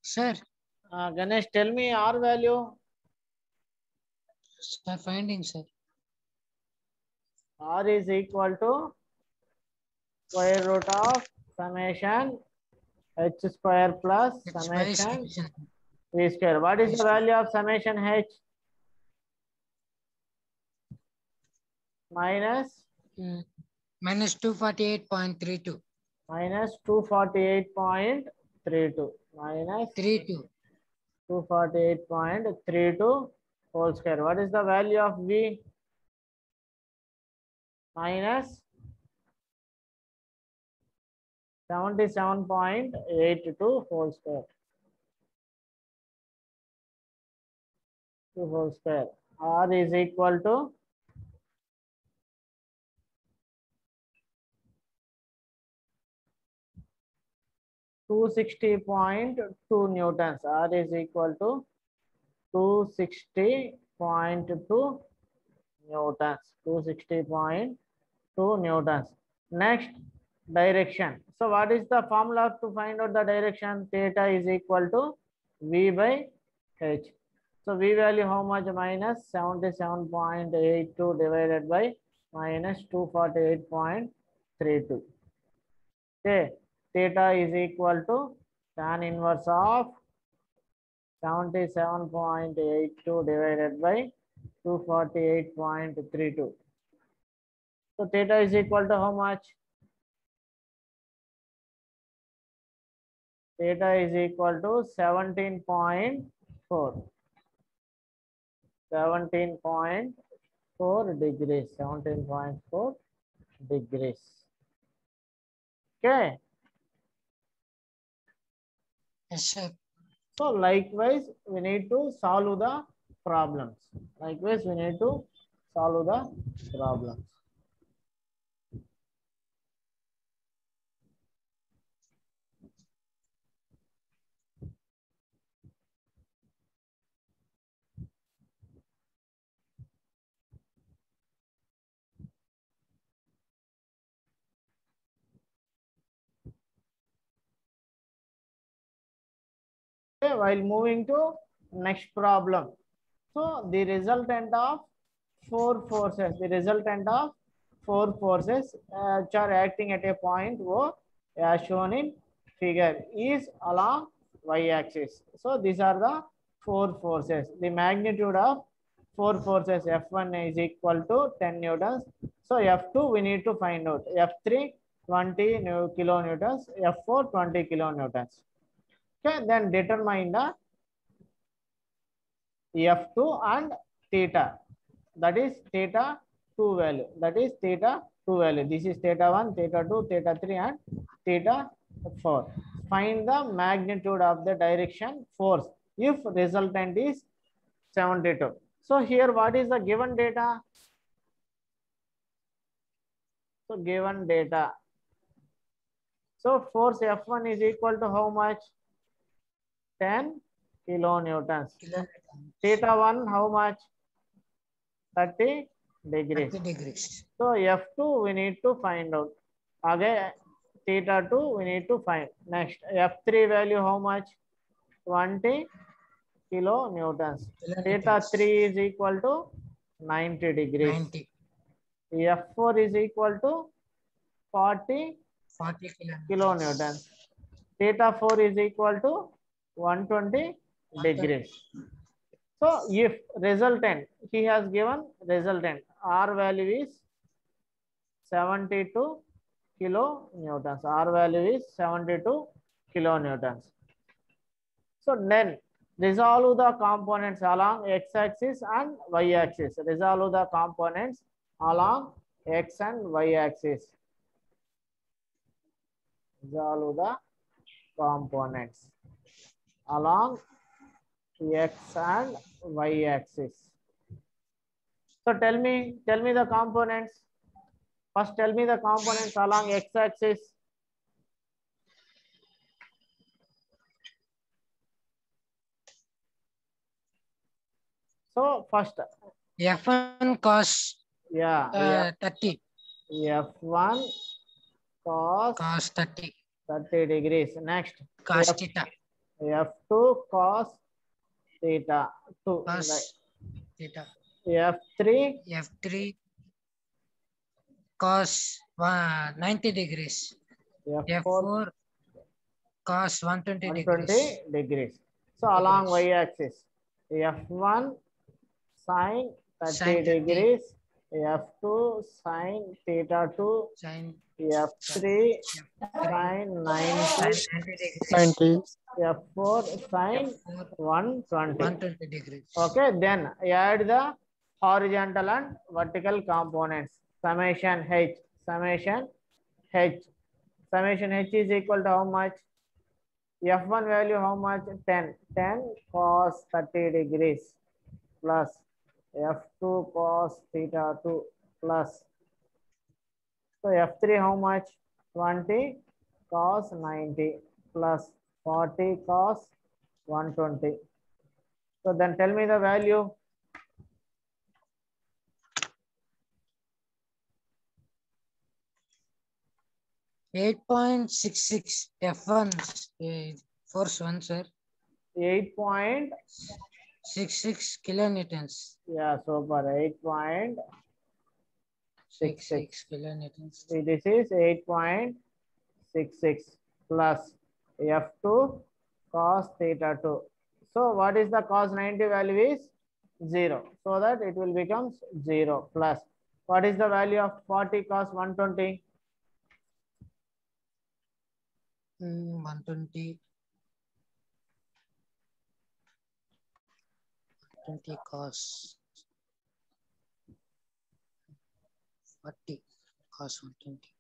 Sir. Ganesh, tell me R value. Sir, finding, sir. R is equal to square root of summation h square plus summation v square. What is the value of summation h? Minus? Minus 248.32. Minus 248.32. Minus 248.32 whole square. What is the value of v? Minus 77.82 whole square. Whole square. R is equal to 260.2 newtons. R is equal to 260.2 newtons. 260.2 newtons. Next, direction. So what is the formula to find out the direction? Theta is equal to V by H. So V value how much? Minus 77.82 divided by minus 248.32. Okay. Theta is equal to tan inverse of 77.82 divided by 248.32. So theta is equal to how much? Theta is equal to 17.4. 17.4 degrees. 17.4 degrees. Okay. Yes, sir. So likewise, we need to solve the problems. Likewise, we need to solve the problems. Okay, while moving to next problem. So the resultant of four forces, which are acting at a point O as shown in figure is along y-axis. So these are the four forces. The magnitude of four forces F1 is equal to 10 newtons. So F2 we need to find out. F3 20 kilonewtons, F4 20 kilonewtons. Okay, then determine the F2 and theta. That is theta 2 value. This is theta 1, theta 2, theta 3 and theta 4. Find the magnitude of the direction force if resultant is 72. So here what is the given data? So given data. So force F1 is equal to how much? 10 kilonewtons. Theta 1 how much? 30 degrees. 30 degrees. So F2 we need to find out. Again, theta 2 we need to find. Next, F3 value how much? 20 kilonewtons. Theta 3 is equal to 90 degrees. 90. F4 is equal to 40 kilonewtons. Theta 4 is equal to 120 degrees. So if resultant, he has given resultant, R value is 72 kilonewtons. R value is 72 kilonewtons. So then resolve the components along x-axis and y-axis. Resolve the components along x and y-axis. Resolve the components along x and y-axis. So tell me the components. First, tell me the components along x-axis. So first, F1 cos 30. F1 cos cos 30 30 degrees. Next, cos theta F2 cos theta 2. cos theta F3 F3 cos 90 degrees F4 F4 cos 120 120 degrees. So along y-axis, F1 sine 30 Sin 30. degrees, F2 sine theta 2, sin F3 F3 sine 90, sin 90 degrees 90. F4 sine F4 120. 120 degrees. Okay, then add the horizontal and vertical components. Summation H. Summation H. Summation H is equal to how much? F1 value how much? 10. 10 cos 30 degrees plus F2 cos theta 2 plus. So F3 how much? 20 cos 90 plus 40 cos 120. So then tell me the value. 8.66 F1 force 1 sir 8. 66 kilonewtons. Yeah, super. 8.66. 66 kilonewtons. See, this is 8.66 plus F2 cos theta 2. So what is the cos 90 value is 0. So that it will become 0 plus. What is the value of 40 cos 120? 120 cos 40 cos 120.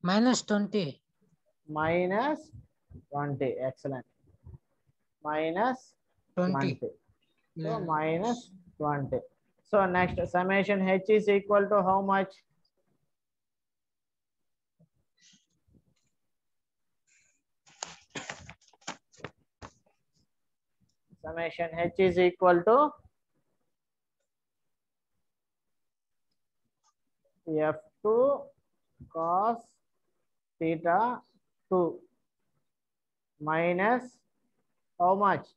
Minus 20. Minus 20. Excellent. Minus 20. 20. So minus 20. So next summation H is equal to how much? Summation H is equal to F2 cos theta 2 minus how much?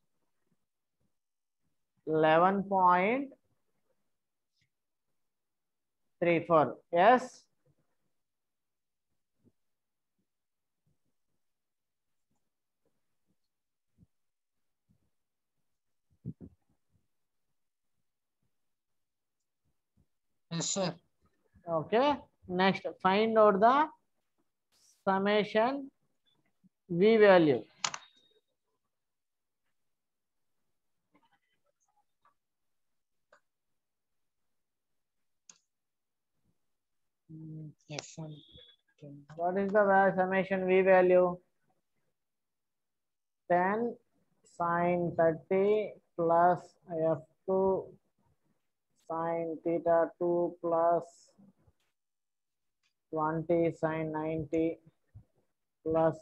11.34. Yes. Yes, sir. Okay. Next, find out the summation V value. F1. What is the summation V value? 10 sine 30 plus F2 sine theta 2 plus 20 sine 90 plus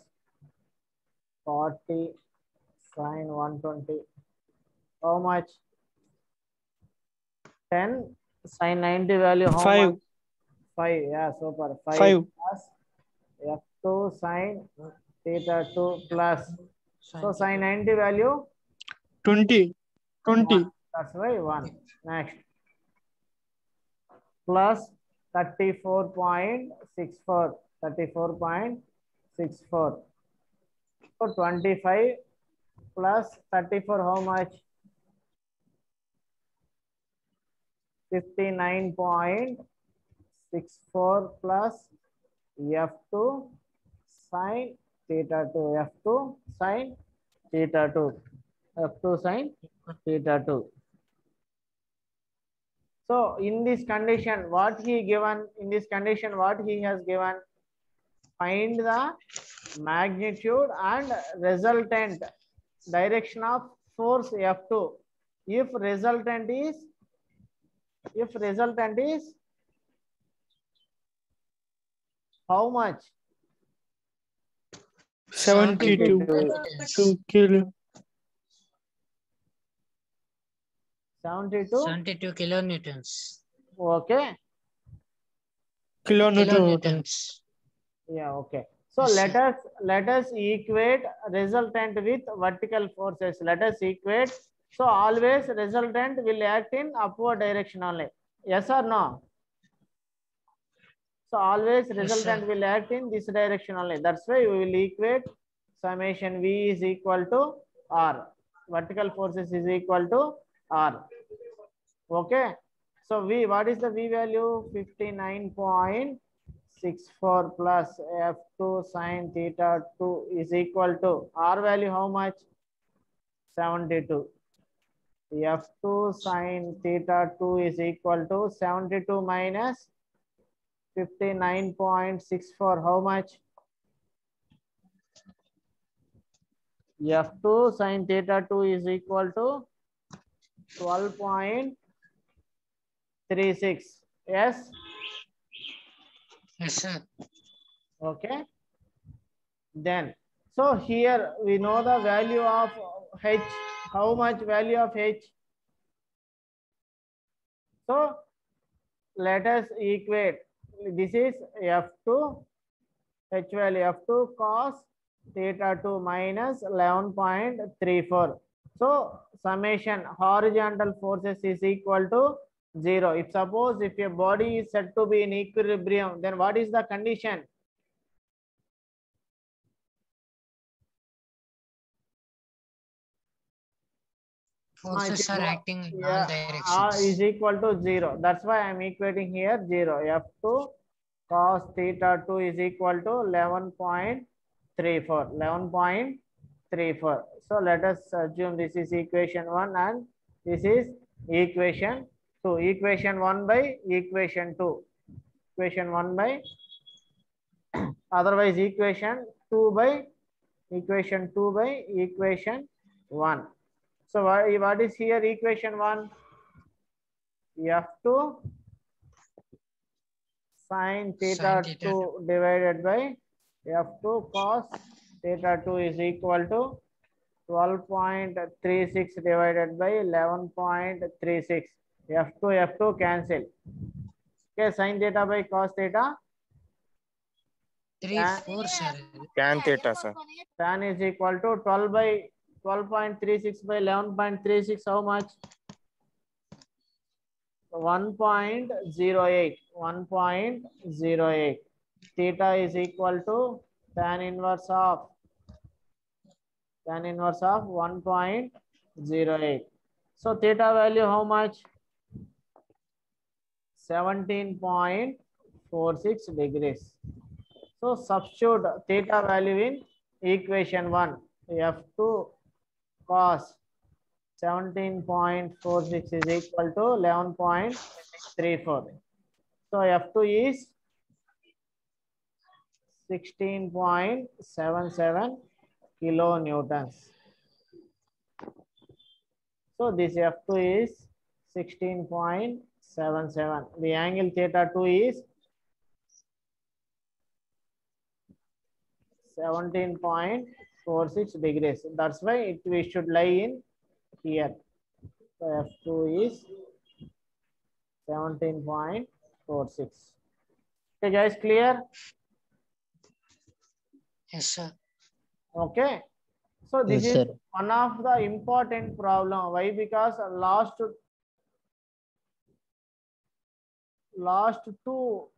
40 sine 120. How much? 10 sine 90 value how 5. much? 5. Yeah, super. 5 5. plus F2 sine theta 2 plus. So sine 90 value? 20. 20. 1. That's why 1. Next. Plus 34.64. 34.64. So 25 plus 34 how much? 59.64 plus F2 sine theta 2. F2 sine theta 2. F2 sine theta 2. So in this condition, what he given, in this condition, what he has given, find the magnitude and resultant direction of force F2. If resultant is how much? 72 72 kilo. 72. 72 kilonewtons. Okay. Kilonewtons. Yeah, okay. So Yes, let us equate resultant with vertical forces. Let us equate. So always resultant will act in upward direction only. Yes or no? So always Yes, resultant sir. will act in this direction only. That's why we will equate summation V is equal to R. Vertical forces is equal to R. Okay. So V, what is the V value? 59.64 plus F2 sine theta 2 is equal to R value how much? 72. F2 sine theta 2 is equal to 72 minus 59.64. How much? F2 sine theta 2 is equal to 12.36. Yes. Yes, sir. Okay. Then, so here we know the value of H. How much value of H? So let us equate. This is F2, H value F2 cos theta 2 minus 11.34. So summation horizontal forces is equal to 0. If suppose if your body is said to be in equilibrium, then what is the condition? Forces are acting in all R directions. is equal to 0. That's why I'm equating here 0. F2 cos theta 2 is equal to 11.34. 11.34. So let us assume this is equation 1 and this is equation 2. Equation 1 by equation 2. Equation 1 by otherwise equation 2 by equation 2 by equation 1. So what is here equation 1? F2 sine theta 2 divided by F2 cos theta 2 is equal to 12.36 divided by 11.36. F2 cancel. Okay, sine theta by cos theta. 3, 4, sir. Tan theta, sir. Tan is equal to 12 by 12.36 by 11.36. How much? 1.08. 1.08. Theta is equal to tan inverse of 1.08. So theta value how much? 17.46 degrees. So substitute theta value in equation 1. F2 cos 17.46 is equal to 11.34. So F2 is 16.77 kilonewtons. So this F2 is 16.77. The angle theta 2 is 17.46 degrees. That's why we should lie in here. So F2 is 17.46. Okay, guys, clear? Yes, sir. Okay. So this Yes, is sir. one of the important problem. Why? Because last two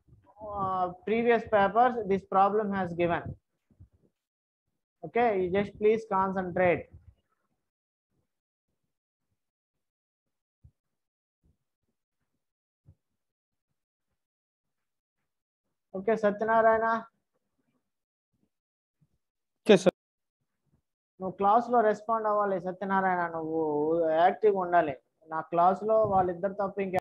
previous papers, this problem has given. Okay, you just please concentrate. Okay, Satyanarayana. Okay, sir. నువ్వు క్లాస్లో respond అవ్వాలి సత్యనారాయణ, నువ్వు యాక్టివ్గా ఉండాలి. నా క్లాస్లో వాళ్ళిద్దరు తప్ప ఇంకా